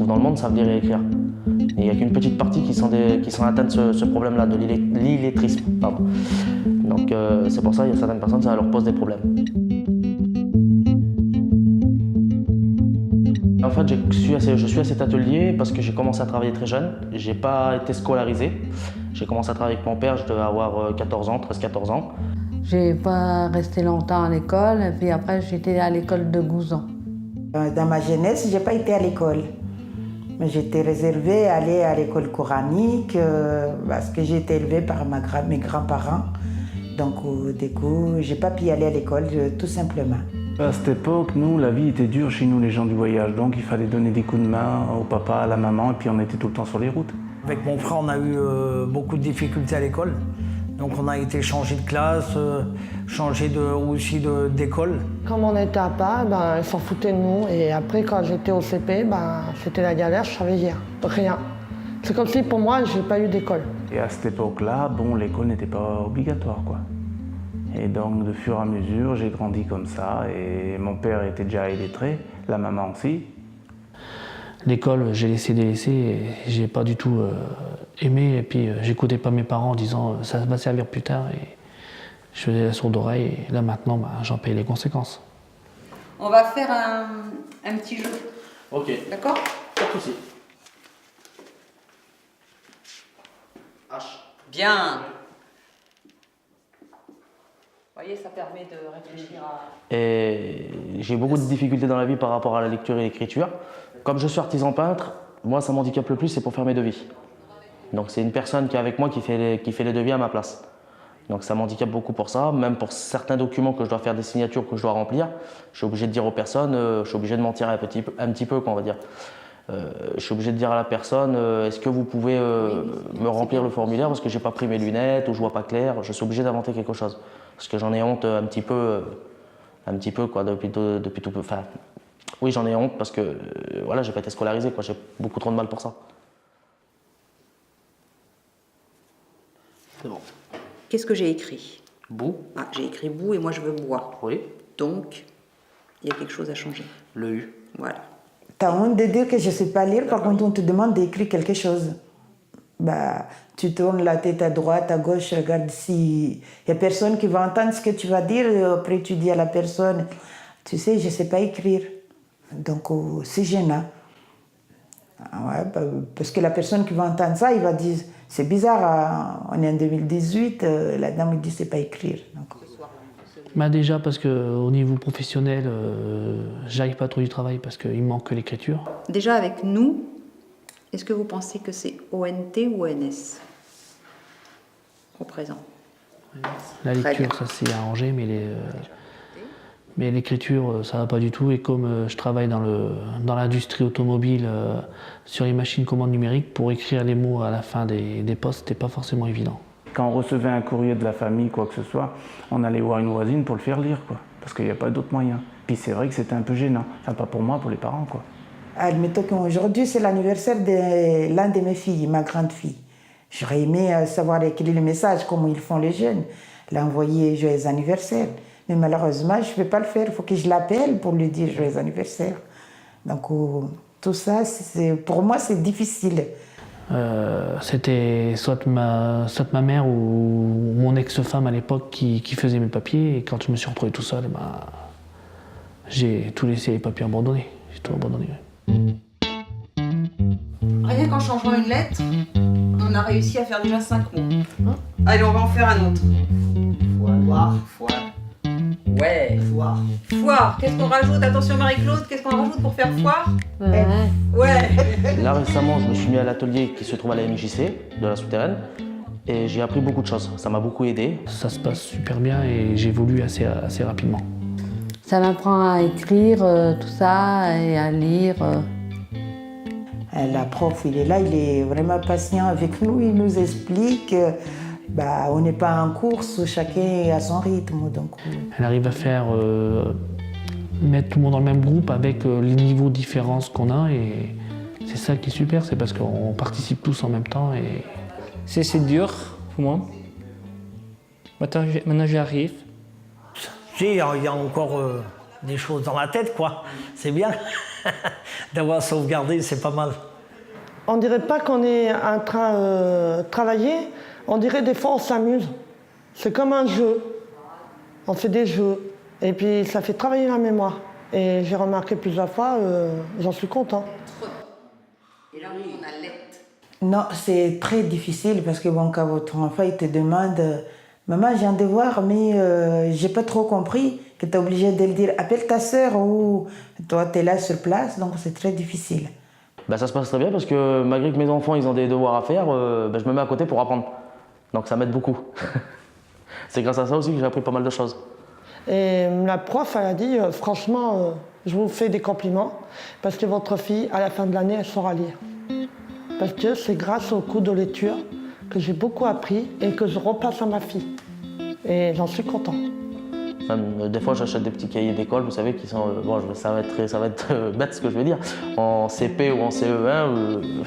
partout dans le monde savent lire et écrire. Et il n'y a qu'une petite partie qui sont atteintes de ce problème-là, de l'illettrisme. Donc c'est pour ça qu'il y a certaines personnes, ça leur pose des problèmes. En fait, je suis à cet atelier parce que j'ai commencé à travailler très jeune. Je n'ai pas été scolarisé. J'ai commencé à travailler avec mon père, je devais avoir 14 ans, 13-14 ans. J'ai pas resté longtemps à l'école, et puis après j'étais à l'école de Gouzon. Dans ma jeunesse, j'ai pas été à l'école. Mais j'étais réservée à aller à l'école coranique parce que j'ai été élevée par mes grands-parents. Donc du coup, j'ai pas pu aller à l'école tout simplement. À cette époque, nous, la vie était dure chez nous, les gens du voyage. Donc il fallait donner des coups de main au papa, à la maman, et puis on était tout le temps sur les routes. Avec mon frère, on a eu beaucoup de difficultés à l'école. Donc on a été changé de classe, changé aussi d'école. Comme on était à part, ils s'en foutaient de nous. Et après, quand j'étais au CP, c'était la galère, je savais rien. C'est comme si pour moi, j'ai pas eu d'école. Et à cette époque-là, bon, l'école n'était pas obligatoire, quoi. Et donc, de fur et à mesure, j'ai grandi comme ça. Et mon père était déjà illettré, la maman aussi. L'école, j'ai laissé délaisser et j'ai pas du tout aimé. Et puis, j'écoutais pas mes parents en disant ça va servir plus tard. Et je faisais la sourde oreille. Et là, maintenant, j'en paye les conséquences. On va faire un petit jeu. Ok. D'accord? Pas de souci. H. Bien. Vous voyez, ça permet de réfléchir à... Et j'ai beaucoup de difficultés dans la vie par rapport à la lecture et l'écriture. Comme je suis artisan peintre, moi, ça m'handicape le plus, c'est pour faire mes devis. Donc c'est une personne qui est avec moi qui fait les devis à ma place. Donc ça m'handicape beaucoup pour ça, même pour certains documents que je dois faire des signatures que je dois remplir. Je suis obligé de dire aux personnes, je suis obligé de mentir un petit peu, quoi, on va dire. Je suis obligé de dire à la personne, est-ce que vous pouvez me remplir le formulaire parce que j'ai pas pris mes lunettes ou je vois pas clair. Je suis obligé d'inventer quelque chose parce que j'en ai honte un petit peu quoi, depuis tout peu. Enfin, oui, j'en ai honte parce que voilà, j'ai pas été scolarisé, quoi. J'ai beaucoup trop de mal pour ça. C'est bon. Qu'est-ce que j'ai écrit? Bout. Ah, j'ai écrit bout et moi je veux bois. Oui. Donc, il y a quelque chose à changer. Le U. Voilà. T'as honte de dire que je ne sais pas lire, par contre on te demande d'écrire quelque chose. Tu tournes la tête à droite, à gauche, regarde s'il n'y a personne qui va entendre ce que tu vas dire. Et après tu dis à la personne, tu sais, je ne sais pas écrire. Donc c'est gênant. Ouais, parce que la personne qui va entendre ça, il va dire, c'est bizarre, on est en 2018, la dame me dit, c'est pas écrire. Donc. Déjà parce qu'au niveau professionnel, j'arrive pas à trouver du travail parce qu'il me manque que l'écriture. Déjà avec nous, est-ce que vous pensez que c'est ONT ou ONS au présent? La lecture, ça s'est arrangé, mais l'écriture, ça va pas du tout. Et comme je travaille dans l'industrie automobile, sur les machines commandes numériques, pour écrire les mots à la fin des postes, c'était pas forcément évident. Quand on recevait un courrier de la famille, quoi que ce soit, on allait voir une voisine pour le faire lire, quoi. Parce qu'il n'y a pas d'autre moyen. Puis c'est vrai que c'était un peu gênant. Enfin, pas pour moi, pour les parents, quoi. Admettons qu'aujourd'hui, c'est l'anniversaire de l'un de mes filles, ma grande fille. J'aurais aimé savoir écrire le message, comme ils font les jeunes, l'envoyer joyeux anniversaire. Mais malheureusement, je ne peux pas le faire. Il faut que je l'appelle pour lui dire joyeux anniversaire. Donc, tout ça, pour moi, c'est difficile. C'était soit ma mère ou mon ex-femme à l'époque qui faisait mes papiers. Et quand je me suis retrouvé tout seul, j'ai tout laissé les papiers abandonnés. J'ai tout abandonné. Rien qu'en changeant une lettre, on a réussi à faire déjà 5 mots. Allez, on va en faire un autre. Foire. Ouais. Foire. Qu'est-ce qu'on rajoute? Attention Marie-Claude, qu'est-ce qu'on rajoute pour faire foire? Ouais. Là récemment, je me suis mis à l'atelier qui se trouve à la MJC de la Souterraine et j'ai appris beaucoup de choses. Ça m'a beaucoup aidé. Ça se passe super bien et j'évolue assez rapidement. Ça m'apprend à écrire tout ça et à lire. La prof, il est là, il est vraiment patient avec nous, il nous explique. On n'est pas en course, chacun à son rythme. Donc. Elle arrive à faire mettre tout le monde dans le même groupe avec les niveaux de différence qu'on a et c'est ça qui est super, c'est parce qu'on participe tous en même temps. Et... C'est dur pour moi. Maintenant j'y arrive. Il y a encore des choses dans la tête, quoi. C'est bien d'avoir sauvegardé, c'est pas mal. On dirait pas qu'on est en train de travailler, on dirait des fois on s'amuse. C'est comme un jeu. On fait des jeux et puis ça fait travailler la mémoire. Et j'ai remarqué plusieurs fois, j'en suis content. Et là, on a lettre. Non, c'est très difficile parce que bon, quand votre enfant il te demande maman, j'ai un devoir, mais j'ai pas trop compris, que tu es obligé de le dire appelle ta sœur ou toi tu es là sur place, donc c'est très difficile. Ben, ça se passe très bien parce que malgré que mes enfants ils ont des devoirs à faire, ben, je me mets à côté pour apprendre. Donc ça m'aide beaucoup. C'est grâce à ça aussi que j'ai appris pas mal de choses. Et la prof, elle a dit, franchement, je vous fais des compliments parce que votre fille, à la fin de l'année, elle saura lire. Parce que c'est grâce au cours de lecture que j'ai beaucoup appris et que je repasse à ma fille. Et j'en suis content. Même, des fois, j'achète des petits cahiers d'école, vous savez, qui sont, bon, ça va être bête ce que je vais dire, en CP ou en CE1,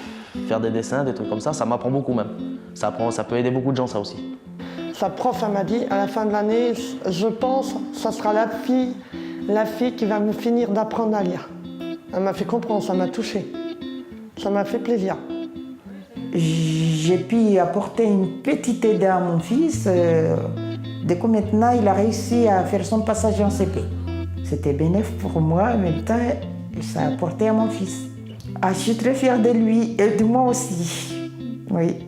faire des dessins, des trucs comme ça m'apprend beaucoup même. Ça peut aider beaucoup de gens, ça aussi. Sa prof, elle m'a dit, à la fin de l'année, je pense que ça sera la fille qui va me finir d'apprendre à lire. Elle m'a fait comprendre, ça m'a touchée. Ça m'a fait plaisir. J'ai pu apporter une petite aide à mon fils. Du coup, maintenant, il a réussi à faire son passage en CP. C'était bénéfique pour moi, en même temps, ça a apporté à mon fils. Ah, je suis très fière de lui et de moi aussi. Oui.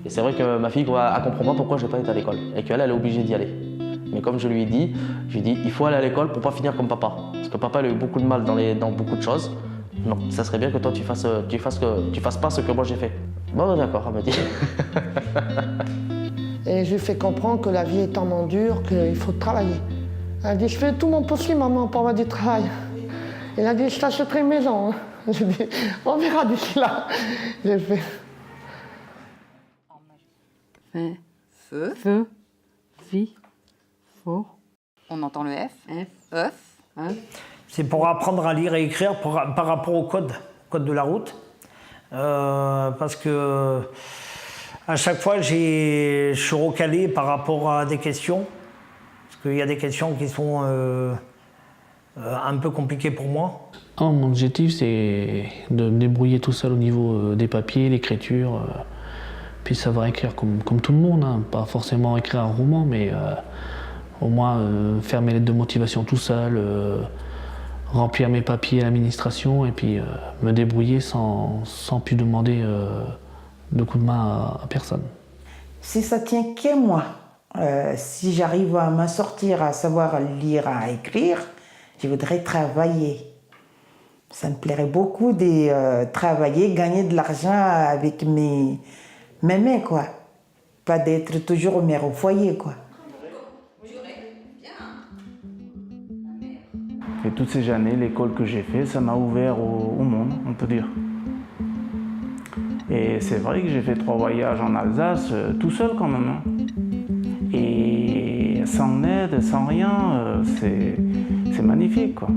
Et c'est vrai que ma fille, elle comprend pas pourquoi je n'ai pas été à l'école et qu'elle, elle est obligée d'y aller. Mais comme je lui ai dit, il faut aller à l'école pour pas finir comme papa. Parce que papa, il a eu beaucoup de mal dans beaucoup de choses. Donc, ça serait bien que toi, tu fasses pas ce que moi j'ai fait. Bon, d'accord, elle m'a dit. Et je lui fais comprendre que la vie est tellement dure qu'il faut travailler. Elle dit, je fais tout mon possible, maman, pour avoir du travail. Elle a dit, je t'achèterai une maison. Je dis, on verra d'ici là. J'ai fait. Feu. Feu, vie, faux, On entend le F. F, Œuf. C'est pour apprendre à lire et écrire par rapport au code de la route. Parce que à chaque fois, je suis recalé par rapport à des questions. Parce qu'il y a des questions qui sont un peu compliquées pour moi. Mon objectif, c'est de me débrouiller tout seul au niveau des papiers, l'écriture, puis savoir écrire comme tout le monde, hein. Pas forcément écrire un roman, mais au moins faire mes lettres de motivation tout seul, remplir mes papiers à l'administration et puis me débrouiller sans plus demander de coups de main à personne. Si ça tient qu'à moi, si j'arrive à m'en sortir, à savoir lire, à écrire, je voudrais travailler. Ça me plairait beaucoup de travailler, gagner de l'argent avec mes mains, quoi. Pas d'être toujours mère au foyer, quoi. Et toutes ces années, l'école que j'ai fait, ça m'a ouvert au monde, on peut dire. Et c'est vrai que j'ai fait 3 voyages en Alsace, tout seul quand même. Et sans aide, sans rien, c'est magnifique, quoi.